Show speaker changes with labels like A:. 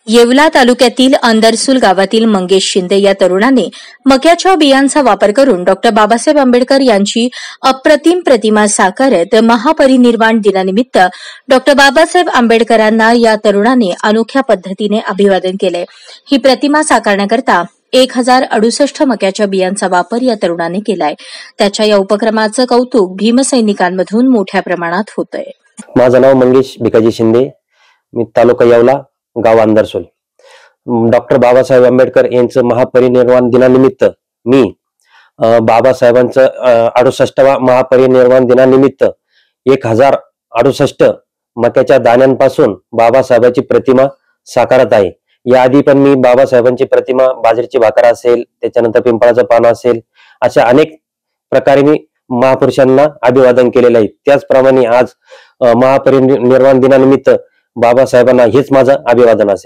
A: येवला तालुक्यातील अंदरसूल गावातील मंगेश शिंदे या तरुणाने मक्याच्या बियांचा वापर करून डॉ बाबासाहेब आंबेडकर यांची अप्रतिम प्रतिमा साकारत महापरिनिर्वाण दिनानिमित्त डॉ बाबासाहेब आंबेडकरांना या तरुणाने अनोख्या पद्धतीने अभिवादन केले। ही प्रतिमा साकारण्याकरता 1068 मक्याच्या बियांचा वापर या तरुणाने केलाय। त्याच्या या उपक्रमाचं कौतुक भीमसैनिकांमधून मोठ्या प्रमाणात होतंय।
B: माझं नाव मंगेश भिकाजी शिंदे, मी तालुका येवला, गाव अंदरसूल। डॉक्टर बाबासाहेब आंबेडकर यांचं महापरिनिर्वाण दिनानिमित्त मी बाबासाहेबांचं 68वा महापरिनिर्वाण दिनानिमित्त 1068 मक्याच्या दाण्यांपासून बाबासाहेबांची प्रतिमा साकारत आहे। याआधी पण मी बाबासाहेबांची प्रतिमा बाजरीची भाकर असेल, त्याच्यानंतर पिंपळाचं पान असेल, अशा अनेक प्रकारे मी महापुरुषांना अभिवादन केलेलं आहे। त्याचप्रमाणे आज महापरिनिर्वाण दिनानिमित्त बाबासाहेबांना हेच माझं अभिवादन असेल।